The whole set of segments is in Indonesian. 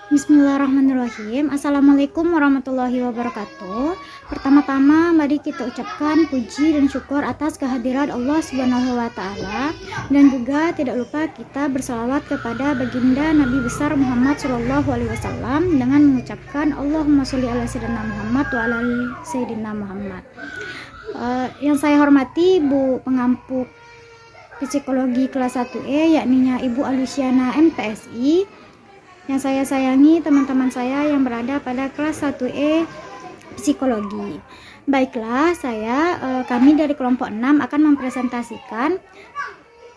Bismillahirrahmanirrahim. Assalamualaikum warahmatullahi wabarakatuh. Pertama-tama mari kita ucapkan puji dan syukur atas kehadiran Allah Subhanahu wa taala, dan juga tidak lupa kita bersalawat kepada baginda Nabi besar Muhammad Shallallahu alaihi wasallam dengan mengucapkan Allahumma sholli ala sayyidina Muhammad wa ala ali sayyidina Muhammad. Yang saya hormati Bu Pengampu Psikologi kelas 1E, yakninya Ibu Alusiana MPSI. Yang saya sayangi teman-teman saya yang berada pada kelas 1E psikologi. Baiklah, kami dari kelompok 6 akan mempresentasikan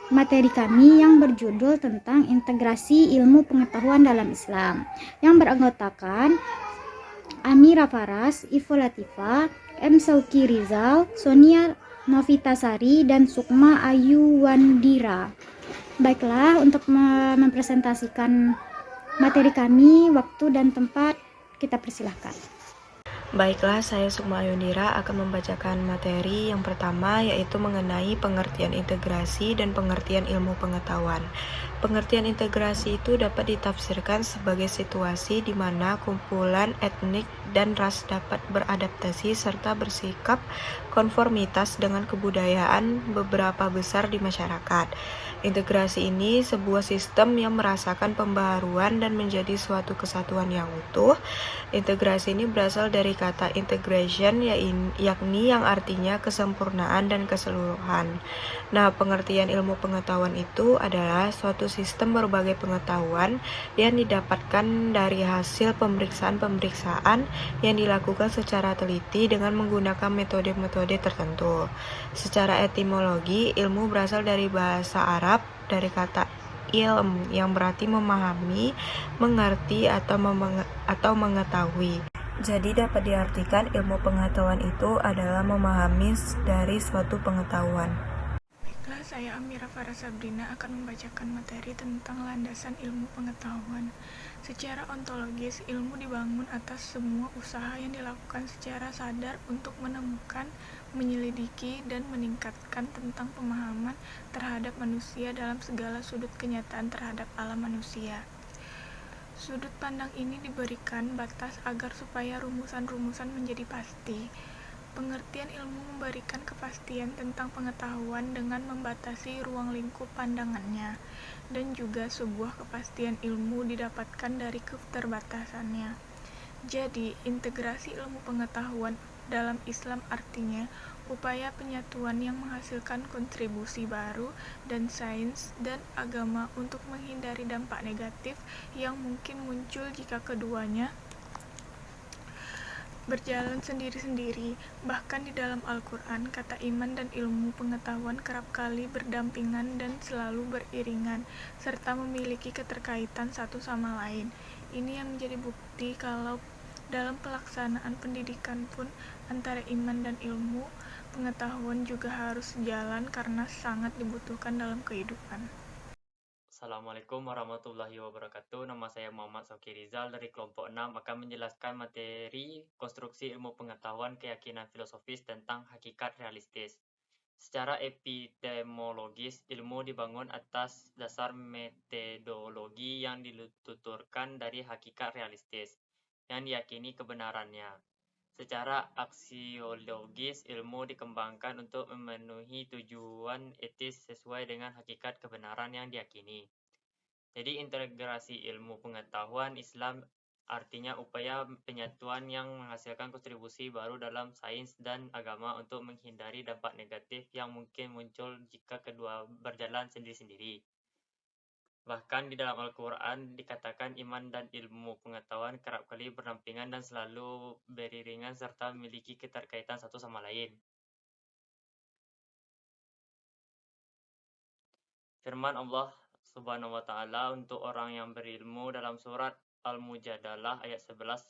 materi kami yang berjudul tentang integrasi ilmu pengetahuan dalam Islam, yang beranggotakan Amira Faras, Ivo Latifa, M. Sauki Rizal, Sonia Novitasari, dan Sukma Ayu Wandira. Baiklah, untuk mempresentasikan materi kami, waktu dan tempat kita persilahkan. Baiklah, saya Sukma Ayundira akan membacakan materi yang pertama, yaitu mengenai pengertian integrasi dan pengertian ilmu pengetahuan. Pengertian integrasi itu dapat ditafsirkan sebagai situasi di mana kumpulan etnik dan ras dapat beradaptasi serta bersikap konformitas dengan kebudayaan beberapa besar di masyarakat. Integrasi ini sebuah sistem yang merasakan pembaharuan dan menjadi suatu kesatuan yang utuh. Integrasi ini berasal dari kata integration, yakni yang artinya kesempurnaan dan keseluruhan. Nah, pengertian ilmu pengetahuan itu adalah suatu sistem berbagai pengetahuan yang didapatkan dari hasil pemeriksaan-pemeriksaan yang dilakukan secara teliti dengan menggunakan metode-metode tertentu. Secara etimologi, ilmu berasal dari bahasa Arab dari kata ilm yang berarti memahami, mengerti, atau mengetahui. Jadi dapat diartikan ilmu pengetahuan itu adalah memahami dari suatu pengetahuan. Baiklah, saya Amira Farah Sabrina akan membacakan materi tentang landasan ilmu pengetahuan. Secara ontologis, ilmu dibangun atas semua usaha yang dilakukan secara sadar untuk menemukan, menyelidiki, dan meningkatkan tentang pemahaman terhadap manusia dalam segala sudut kenyataan terhadap alam manusia. Sudut pandang ini diberikan batas agar supaya rumusan-rumusan menjadi pasti. Pengertian ilmu memberikan kepastian tentang pengetahuan dengan membatasi ruang lingkup pandangannya, dan juga sebuah kepastian ilmu didapatkan dari keterbatasannya. Jadi, integrasi ilmu pengetahuan dalam Islam artinya upaya penyatuan yang menghasilkan kontribusi baru dan sains dan agama untuk menghindari dampak negatif yang mungkin muncul jika keduanya berjalan sendiri-sendiri. Bahkan di dalam Al-Quran, kata iman dan ilmu pengetahuan kerap kali berdampingan dan selalu beriringan, serta memiliki keterkaitan satu sama lain. Ini yang menjadi bukti kalau dalam pelaksanaan pendidikan pun antara iman dan ilmu pengetahuan juga harus sejalan karena sangat dibutuhkan dalam kehidupan. Assalamualaikum warahmatullahi wabarakatuh. Nama saya Muhammad Sauki Rizal dari kelompok 6 akan menjelaskan materi konstruksi ilmu pengetahuan keyakinan filosofis tentang hakikat realistis. Secara epistemologis, ilmu dibangun atas dasar metodologi yang dituturkan dari hakikat realistis yang diyakini kebenarannya. Secara aksiologis, ilmu dikembangkan untuk memenuhi tujuan etis sesuai dengan hakikat kebenaran yang diyakini. Jadi integrasi ilmu pengetahuan Islam artinya upaya penyatuan yang menghasilkan kontribusi baru dalam sains dan agama untuk menghindari dampak negatif yang mungkin muncul jika kedua berjalan sendiri-sendiri. Bahkan di dalam Al-Quran dikatakan iman dan ilmu pengetahuan kerap kali berdampingan dan selalu beriringan serta memiliki keterkaitan satu sama lain. Firman Allah Subhanahu wa taala untuk orang yang berilmu dalam surat Al-Mujadalah ayat 11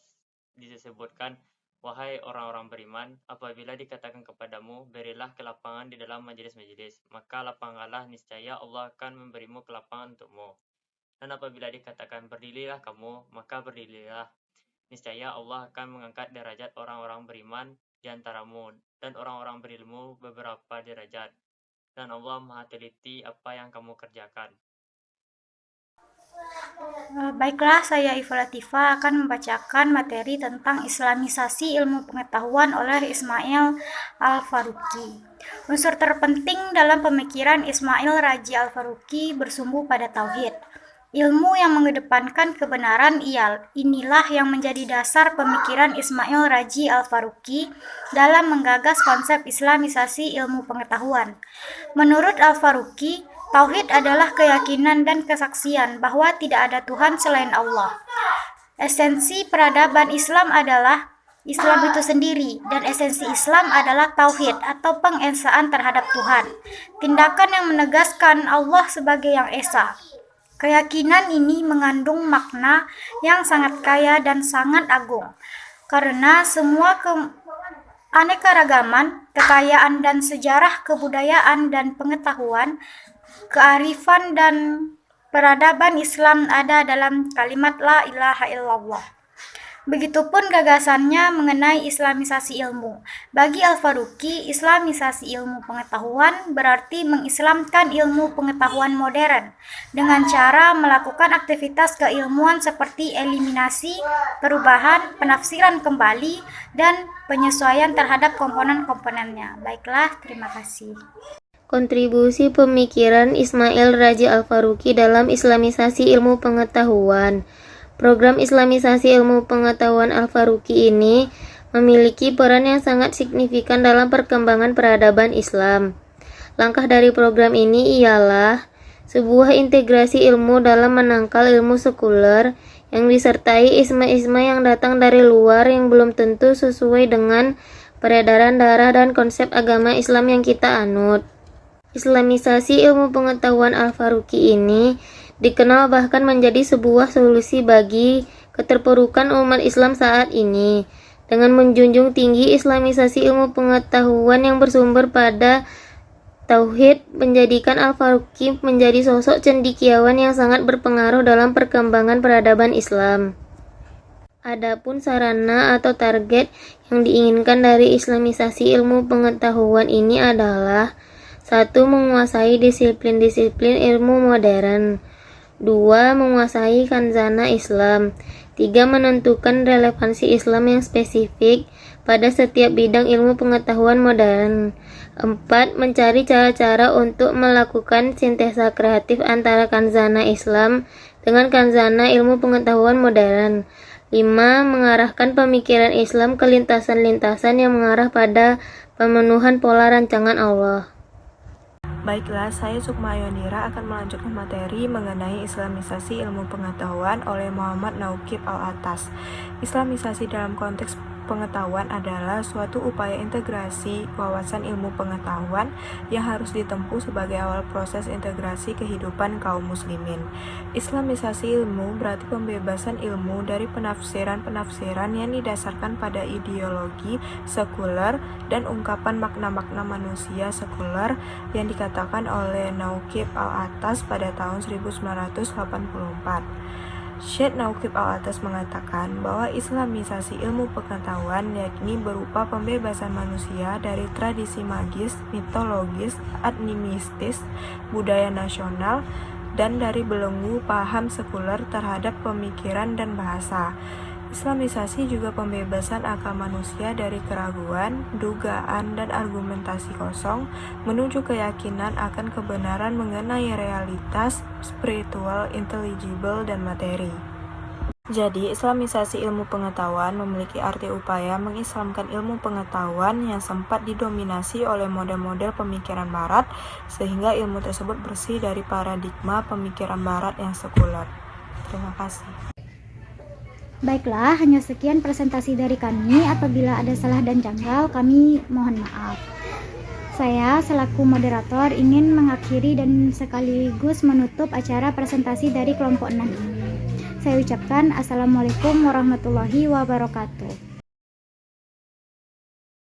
disebutkan, wahai orang-orang beriman, apabila dikatakan kepadamu, berilah kelapangan di dalam majelis-majelis, maka lapanglah, niscaya Allah akan memberimu kelapangan untukmu. Dan apabila dikatakan berdirilah kamu, maka berdirilah, niscaya Allah akan mengangkat derajat orang-orang beriman di antaramu dan orang-orang berilmu beberapa derajat. Dan Allah Maha teliti apa yang kamu kerjakan. Baiklah, saya Iva Latifa akan membacakan materi tentang Islamisasi ilmu pengetahuan oleh Ismail Al-Faruqi. Unsur terpenting dalam pemikiran Ismail Raji Al-Faruqi bersumber pada tauhid. Ilmu yang mengedepankan kebenaran inilah yang menjadi dasar pemikiran Ismail Raji Al-Faruqi dalam menggagas konsep Islamisasi ilmu pengetahuan. Menurut Al-Faruqi, tauhid adalah keyakinan dan kesaksian bahwa tidak ada Tuhan selain Allah. Esensi peradaban Islam adalah Islam itu sendiri, dan esensi Islam adalah tauhid atau pengesaan terhadap Tuhan. Tindakan yang menegaskan Allah sebagai yang esa. Keyakinan ini mengandung makna yang sangat kaya dan sangat agung, karena semua aneka-ragaman, kekayaan dan sejarah kebudayaan dan pengetahuan, kearifan dan peradaban Islam ada dalam kalimat La ilaha illallah. Begitupun gagasannya mengenai Islamisasi ilmu. Bagi Al-Faruqi, Islamisasi ilmu pengetahuan berarti mengislamkan ilmu pengetahuan modern dengan cara melakukan aktivitas keilmuan seperti eliminasi, perubahan, penafsiran kembali, dan penyesuaian terhadap komponen-komponennya. Baiklah, terima kasih. Kontribusi pemikiran Ismail Raji Al-Faruqi dalam Islamisasi ilmu pengetahuan. Program Islamisasi ilmu pengetahuan Al-Faruqi ini memiliki peran yang sangat signifikan dalam perkembangan peradaban Islam. Langkah dari program ini ialah sebuah integrasi ilmu dalam menangkal ilmu sekuler yang disertai isma-isma yang datang dari luar yang belum tentu sesuai dengan peredaran darah dan konsep agama Islam yang kita anut. Islamisasi ilmu pengetahuan Al-Faruqi ini dikenal bahkan menjadi sebuah solusi bagi keterpurukan umat Islam saat ini. Dengan menjunjung tinggi Islamisasi ilmu pengetahuan yang bersumber pada tauhid, menjadikan Al-Faruqi menjadi sosok cendekiawan yang sangat berpengaruh dalam perkembangan peradaban Islam. Adapun sarana atau target yang diinginkan dari Islamisasi ilmu pengetahuan ini adalah 1. Menguasai disiplin-disiplin ilmu modern. 2. Menguasai khanzana Islam. 3. Menentukan relevansi Islam yang spesifik pada setiap bidang ilmu pengetahuan modern. 4. Mencari cara-cara untuk melakukan sintesa kreatif antara khanzana Islam dengan khanzana ilmu pengetahuan modern. 5. Mengarahkan pemikiran Islam ke lintasan-lintasan yang mengarah pada pemenuhan pola rancangan Allah. Baiklah, saya Sukma Ayonira akan melanjutkan materi mengenai Islamisasi ilmu pengetahuan oleh Muhammad Nauqib Al-Atas. Islamisasi dalam konteks pengetahuan adalah suatu upaya integrasi wawasan ilmu pengetahuan yang harus ditempuh sebagai awal proses integrasi kehidupan kaum muslimin. Islamisasi ilmu berarti pembebasan ilmu dari penafsiran-penafsiran yang didasarkan pada ideologi sekuler dan ungkapan makna-makna manusia sekuler yang dikatakan oleh Nauqib Al-Atas pada tahun 1984. Syekh Nauqib Al-Atas mengatakan bahwa Islamisasi ilmu pengetahuan yakni berupa pembebasan manusia dari tradisi magis, mitologis, animistis, budaya nasional, dan dari belenggu paham sekuler terhadap pemikiran dan bahasa. Islamisasi juga pembebasan akal manusia dari keraguan, dugaan, dan argumentasi kosong menuju keyakinan akan kebenaran mengenai realitas, spiritual, intelligible, dan materi. Jadi, Islamisasi ilmu pengetahuan memiliki arti upaya mengislamkan ilmu pengetahuan yang sempat didominasi oleh model-model pemikiran Barat, sehingga ilmu tersebut bersih dari paradigma pemikiran Barat yang sekuler. Terima kasih. Baiklah, hanya sekian presentasi dari kami. Apabila ada salah dan janggal, kami mohon maaf. Saya selaku moderator ingin mengakhiri dan sekaligus menutup acara presentasi dari kelompok 6 ini. Saya ucapkan Assalamualaikum warahmatullahi wabarakatuh.